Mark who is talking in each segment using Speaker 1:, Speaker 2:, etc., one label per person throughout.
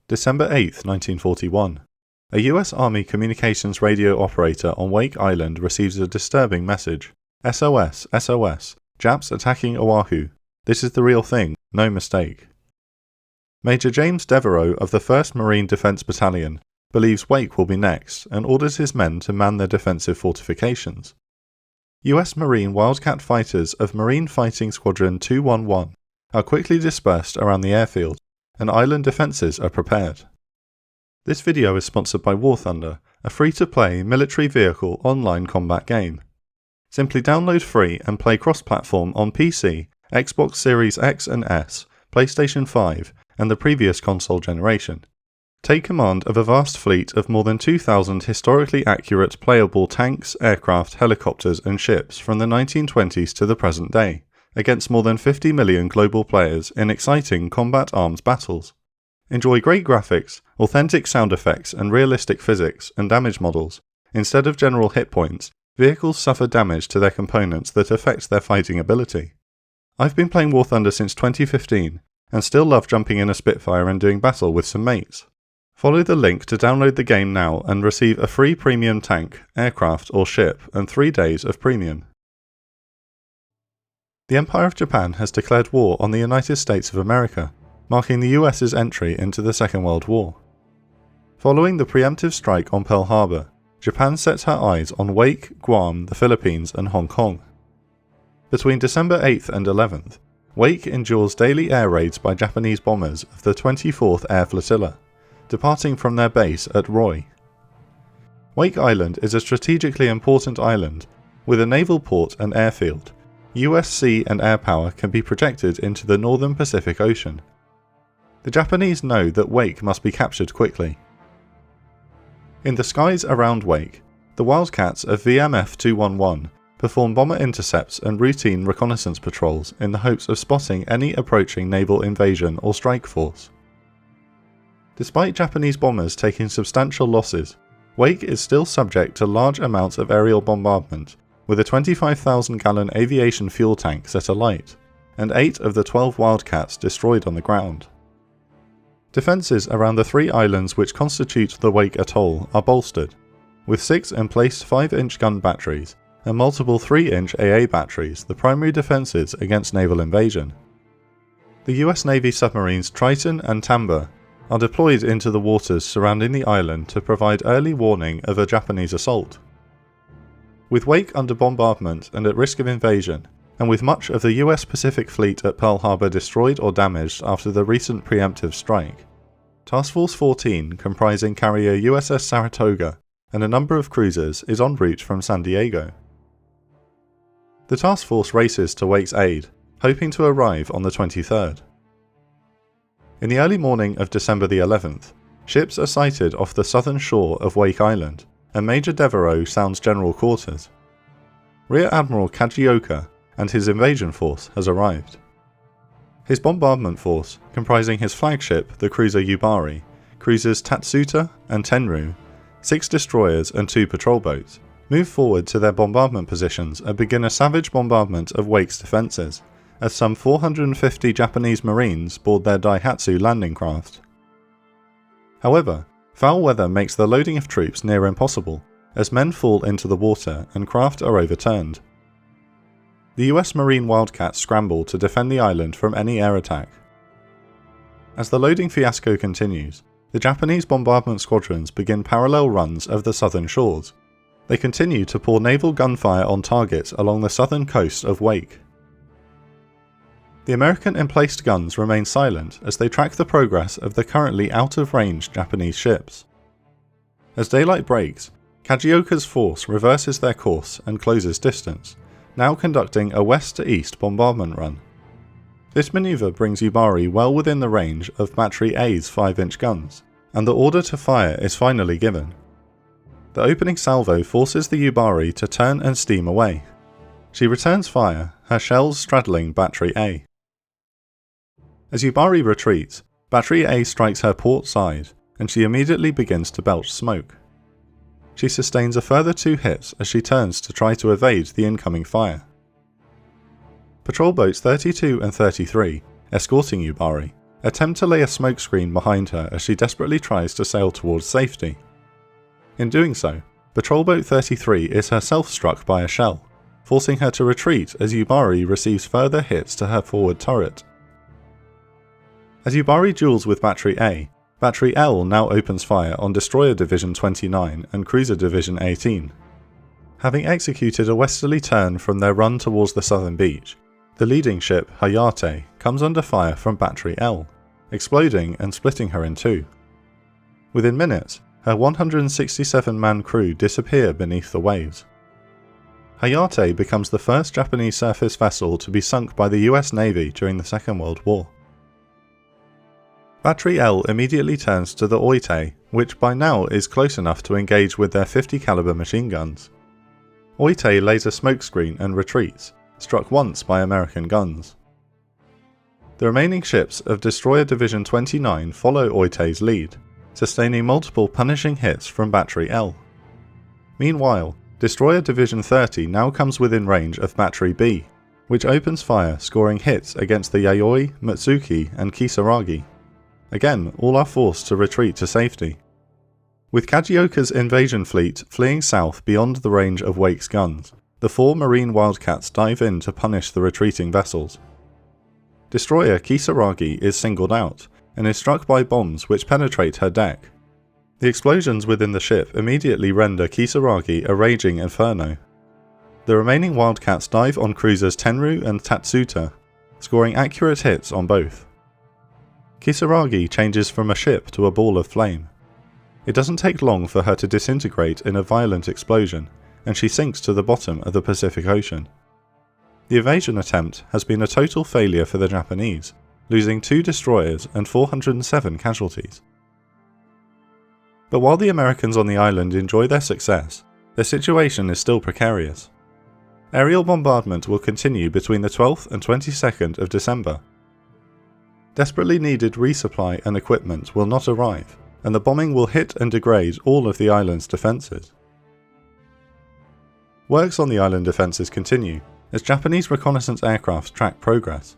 Speaker 1: December 8, 1941. A US Army communications radio operator on Wake Island receives a disturbing message. SOS, SOS, Japs attacking Oahu. This is the real thing, no mistake. Major James Devereaux of the 1st Marine Defense Battalion believes Wake will be next and orders his men to man their defensive fortifications. US Marine Wildcat fighters of Marine Fighting Squadron 211 are quickly dispersed around the airfield, and island defences are prepared. This video is sponsored by War Thunder, a free-to-play military vehicle online combat game. Simply download free and play cross-platform on PC, Xbox Series X and S, PlayStation 5, and the previous console generation. Take command of a vast fleet of more than 2,000 historically accurate playable tanks, aircraft, helicopters and ships from the 1920s to the present day, against more than 50 million global players in exciting combat arms battles. Enjoy great graphics, authentic sound effects and realistic physics and damage models. Instead of general hit points, vehicles suffer damage to their components that affect their fighting ability. I've been playing War Thunder since 2015 and still love jumping in a Spitfire and doing battle with some mates. Follow the link to download the game now and receive a free premium tank, aircraft or ship and 3 days of premium. The Empire of Japan has declared war on the United States of America, marking the US's entry into the Second World War. Following the preemptive strike on Pearl Harbor, Japan sets her eyes on Wake, Guam, the Philippines and Hong Kong. Between December 8th and 11th, Wake endures daily air raids by Japanese bombers of the 24th Air Flotilla, departing from their base at Roy. Wake Island is a strategically important island, with a naval port and airfield. US sea and air power can be projected into the northern Pacific Ocean. The Japanese know that Wake must be captured quickly. In the skies around Wake, the Wildcats of VMF 211 perform bomber intercepts and routine reconnaissance patrols in the hopes of spotting any approaching naval invasion or strike force. Despite Japanese bombers taking substantial losses, Wake is still subject to large amounts of aerial bombardment, with a 25,000-gallon aviation fuel tank set alight, and 8 of the 12 Wildcats destroyed on the ground. Defences around the 3 islands which constitute the Wake Atoll are bolstered, with 6 emplaced 5-inch gun batteries and multiple 3-inch AA batteries the primary defences against naval invasion. The US Navy submarines Triton and Tamber are deployed into the waters surrounding the island to provide early warning of a Japanese assault. With Wake under bombardment and at risk of invasion, and with much of the US Pacific Fleet at Pearl Harbor destroyed or damaged after the recent preemptive strike, Task Force 14, comprising carrier USS Saratoga and a number of cruisers, is en route from San Diego. The task force races to Wake's aid, hoping to arrive on the 23rd. In the early morning of December the 11th, ships are sighted off the southern shore of Wake Island, and Major Devereaux sounds general quarters. Rear Admiral Kajioka and his invasion force has arrived. His bombardment force, comprising his flagship, the cruiser Yubari, cruisers Tatsuta and Tenru, 6 destroyers and 2 patrol boats, move forward to their bombardment positions and begin a savage bombardment of Wake's defences, as some 450 Japanese Marines board their Daihatsu landing craft. However, foul weather makes the loading of troops near impossible, as men fall into the water and craft are overturned. The US Marine Wildcats scramble to defend the island from any air attack. As the loading fiasco continues, the Japanese bombardment squadrons begin parallel runs of the southern shores. They continue to pour naval gunfire on targets along the southern coast of Wake. The American emplaced guns remain silent as they track the progress of the currently out-of-range Japanese ships. As daylight breaks, Kajioka's force reverses their course and closes distance, now conducting a west-to-east bombardment run. This manoeuvre brings Yubari well within the range of Battery A's 5-inch guns, and the order to fire is finally given. The opening salvo forces the Yubari to turn and steam away. She returns fire, her shells straddling Battery A. As Yubari retreats, Battery A strikes her port side, and she immediately begins to belch smoke. She sustains a further 2 hits as she turns to try to evade the incoming fire. Patrol boats 32 and 33, escorting Yubari, attempt to lay a smokescreen behind her as she desperately tries to sail towards safety. In doing so, Patrol Boat 33 is herself struck by a shell, forcing her to retreat as Yubari receives further hits to her forward turret. As Yubari duels with Battery A, Battery L now opens fire on Destroyer Division 29 and Cruiser Division 18. Having executed a westerly turn from their run towards the southern beach, the leading ship, Hayate, comes under fire from Battery L, exploding and splitting her in two. Within minutes, her 167-man crew disappear beneath the waves. Hayate becomes the first Japanese surface vessel to be sunk by the US Navy during the Second World War. Battery L immediately turns to the Oite, which by now is close enough to engage with their 50 caliber machine guns. Oite lays a smokescreen and retreats, struck once by American guns. The remaining ships of Destroyer Division 29 follow Oite's lead, sustaining multiple punishing hits from Battery L. Meanwhile, Destroyer Division 30 now comes within range of Battery B, which opens fire, scoring hits against the Yayoi, Matsuki and Kisaragi. Again, all are forced to retreat to safety. With Kajioka's invasion fleet fleeing south beyond the range of Wake's guns, the 4 Marine Wildcats dive in to punish the retreating vessels. Destroyer Kisaragi is singled out, and is struck by bombs which penetrate her deck. The explosions within the ship immediately render Kisaragi a raging inferno. The remaining Wildcats dive on cruisers Tenru and Tatsuta, scoring accurate hits on both. Kisaragi changes from a ship to a ball of flame. It doesn't take long for her to disintegrate in a violent explosion, and she sinks to the bottom of the Pacific Ocean. The evasion attempt has been a total failure for the Japanese, losing 2 destroyers and 407 casualties. But while the Americans on the island enjoy their success, their situation is still precarious. Aerial bombardment will continue between the 12th and 22nd of December. Desperately needed resupply and equipment will not arrive, and the bombing will hit and degrade all of the island's defences. Works on the island defences continue, as Japanese reconnaissance aircraft track progress.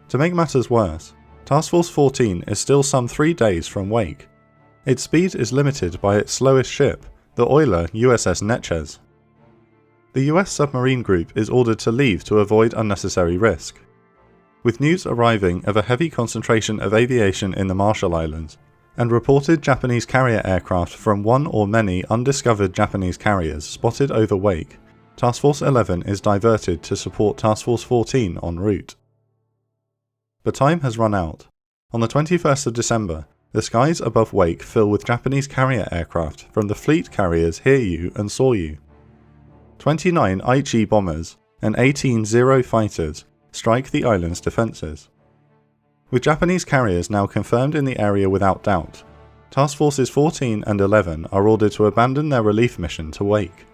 Speaker 1: To make matters worse, Task Force 14 is still some 3 days from Wake. Its speed is limited by its slowest ship, the oiler USS Neches. The US submarine group is ordered to leave to avoid unnecessary risk. With news arriving of a heavy concentration of aviation in the Marshall Islands, and reported Japanese carrier aircraft from one or many undiscovered Japanese carriers spotted over Wake, Task Force 11 is diverted to support Task Force 14 en route. But time has run out. On the 21st of December, the skies above Wake fill with Japanese carrier aircraft from the fleet carriers Hiryu and Soryu. 29 Aichi bombers and 18 Zero fighters strike the island's defences. With Japanese carriers now confirmed in the area without doubt, Task Forces 14 and 11 are ordered to abandon their relief mission to Wake.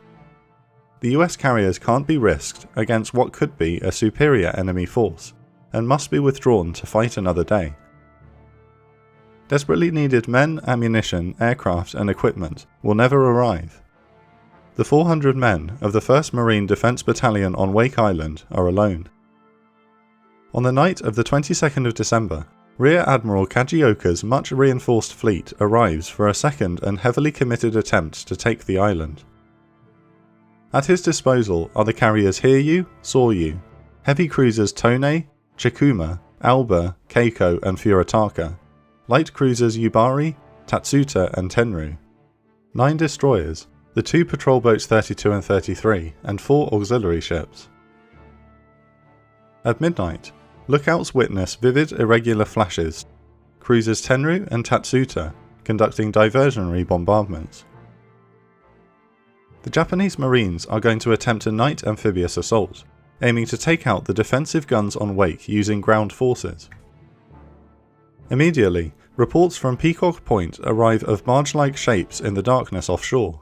Speaker 1: The US carriers can't be risked against what could be a superior enemy force, and must be withdrawn to fight another day. Desperately needed men, ammunition, aircraft and equipment will never arrive. The 400 men of the 1st Marine Defence Battalion on Wake Island are alone. On the night of the 22nd of December, Rear Admiral Kajioka's much reinforced fleet arrives for a second and heavily committed attempt to take the island. At his disposal are the carriers Hiryu, Soryu, heavy cruisers Tone, Chikuma, Alba, Keiko and Furitaka, light cruisers Yubari, Tatsuta and Tenru, 9 destroyers, the 2 patrol boats 32 and 33, and 4 auxiliary ships. At midnight, lookouts witness vivid irregular flashes, cruisers Tenru and Tatsuta conducting diversionary bombardments. The Japanese Marines are going to attempt a night amphibious assault, aiming to take out the defensive guns on Wake using ground forces. Immediately, reports from Peacock Point arrive of barge-like shapes in the darkness offshore.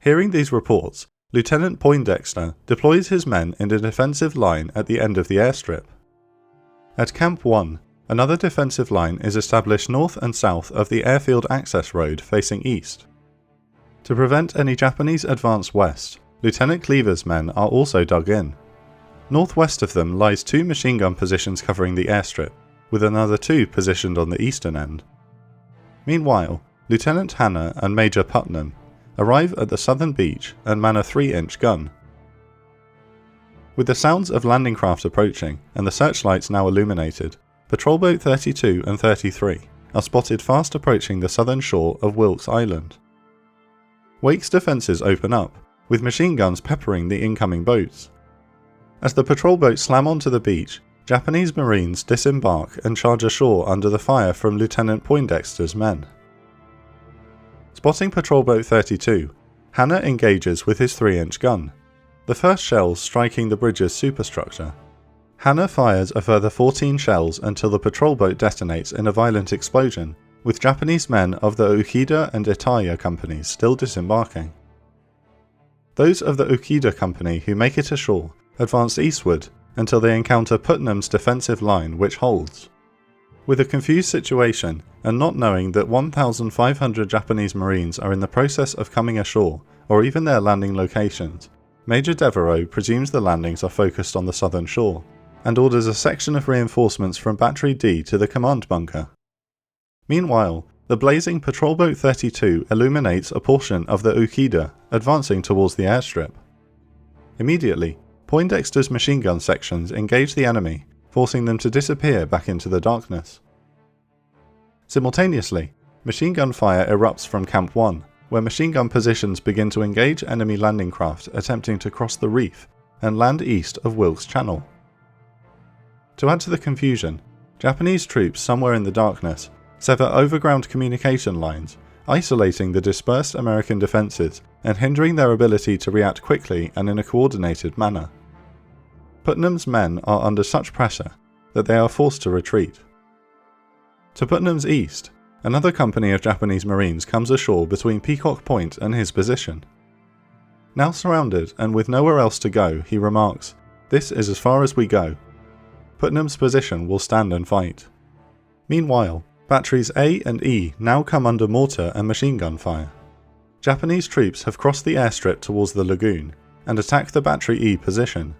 Speaker 1: Hearing these reports, Lieutenant Poindexter deploys his men in a defensive line at the end of the airstrip. At Camp 1, another defensive line is established north and south of the airfield access road facing east. To prevent any Japanese advance west, Lieutenant Cleaver's men are also dug in. Northwest of them lies 2 machine gun positions covering the airstrip, with another 2 positioned on the eastern end. Meanwhile, Lieutenant Hanna and Major Putnam arrive at the southern beach and man a 3-inch gun. With the sounds of landing craft approaching and the searchlights now illuminated, Patrol Boat 32 and 33 are spotted fast approaching the southern shore of Wilkes Island. Wake's defences open up, with machine guns peppering the incoming boats. As the patrol boats slam onto the beach, Japanese Marines disembark and charge ashore under the fire from Lieutenant Poindexter's men. Spotting Patrol Boat 32, Hanna engages with his 3-inch gun, the first shells striking the bridge's superstructure. Hanna fires a further 14 shells until the patrol boat detonates in a violent explosion, with Japanese men of the Ukida and Itaja companies still disembarking. Those of the Ukida company who make it ashore advance eastward until they encounter Putnam's defensive line, which holds. With a confused situation and not knowing that 1,500 Japanese Marines are in the process of coming ashore or even their landing locations, Major Devereaux presumes the landings are focused on the southern shore and orders a section of reinforcements from Battery D to the command bunker. Meanwhile, the blazing Patrol Boat 32 illuminates a portion of the Ukida advancing towards the airstrip. Immediately, Poindexter's machine gun sections engage the enemy, forcing them to disappear back into the darkness. Simultaneously, machine gun fire erupts from Camp 1, where machine gun positions begin to engage enemy landing craft attempting to cross the reef and land east of Wilkes Channel. To add to the confusion, Japanese troops somewhere in the darkness sever overground communication lines, isolating the dispersed American defences and hindering their ability to react quickly and in a coordinated manner. Putnam's men are under such pressure that they are forced to retreat. To Putnam's east, another company of Japanese Marines comes ashore between Peacock Point and his position. Now surrounded and with nowhere else to go, he remarks, "This is as far as we go. Putnam's position will stand and fight." Meanwhile, Batteries A and E now come under mortar and machine gun fire. Japanese troops have crossed the airstrip towards the lagoon and attack the Battery E position.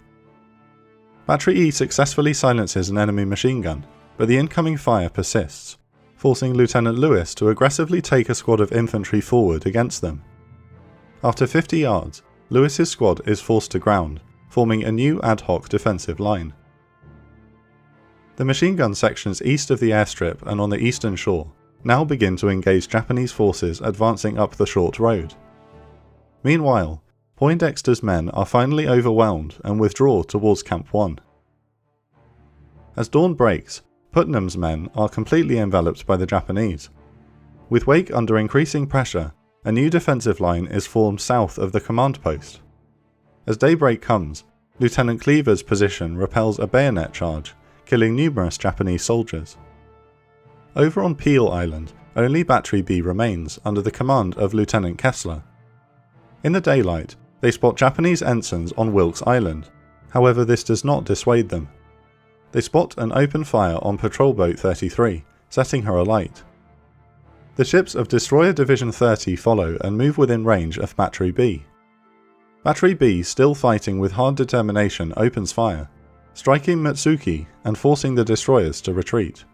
Speaker 1: Battery E successfully silences an enemy machine gun, but the incoming fire persists, forcing Lieutenant Lewis to aggressively take a squad of infantry forward against them. After 50 yards, Lewis's squad is forced to ground, forming a new ad hoc defensive line. The machine gun sections east of the airstrip and on the eastern shore now begin to engage Japanese forces advancing up the short road. Meanwhile, Poindexter's men are finally overwhelmed and withdraw towards Camp 1. As dawn breaks, Putnam's men are completely enveloped by the Japanese. With Wake under increasing pressure, a new defensive line is formed south of the command post. As daybreak comes, Lieutenant Cleaver's position repels a bayonet charge, killing numerous Japanese soldiers. Over on Peel Island, only Battery B remains under the command of Lieutenant Kessler. In the daylight, they spot Japanese ensigns on Wilkes Island, however this does not dissuade them. They spot and open fire on Patrol Boat 33, setting her alight. The ships of Destroyer Division 30 follow and move within range of Battery B. Battery B, still fighting with hard determination, opens fire, striking Matsuki and forcing the destroyers to retreat.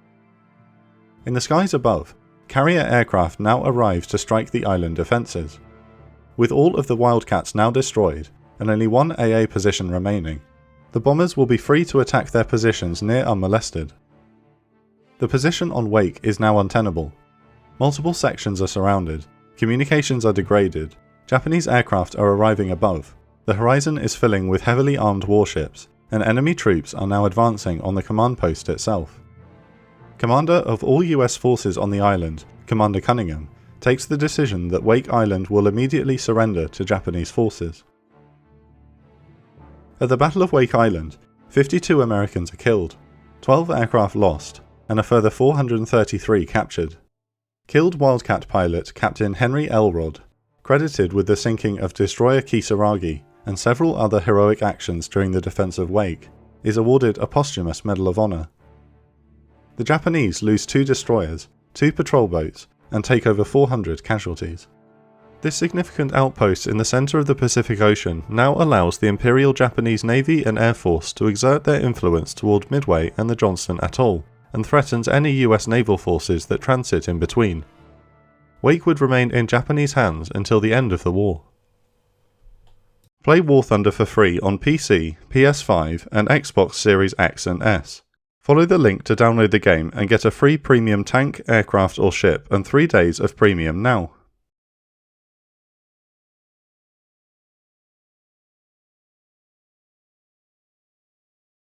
Speaker 1: In the skies above, carrier aircraft now arrive to strike the island defences. With all of the Wildcats now destroyed, and only one AA position remaining, the bombers will be free to attack their positions near unmolested. The position on Wake is now untenable. Multiple sections are surrounded, communications are degraded, Japanese aircraft are arriving above, the horizon is filling with heavily armed warships, and enemy troops are now advancing on the command post itself. Commander of all US forces on the island, Commander Cunningham, takes the decision that Wake Island will immediately surrender to Japanese forces. At the Battle of Wake Island, 52 Americans are killed, 12 aircraft lost, and a further 433 captured. Killed Wildcat pilot Captain Henry Elrod, credited with the sinking of Destroyer Kisaragi and several other heroic actions during the defense of Wake, is awarded a posthumous Medal of Honor. The Japanese lose 2 destroyers, 2 patrol boats, and take over 400 casualties. This significant outpost in the centre of the Pacific Ocean now allows the Imperial Japanese Navy and Air Force to exert their influence toward Midway and the Johnston Atoll, and threatens any US naval forces that transit in between. Wake would remain in Japanese hands until the end of the war. Play War Thunder for free on PC, PS5 and Xbox Series X and S. Follow the link to download the game and get a free premium tank, aircraft or ship and 3 days of premium now.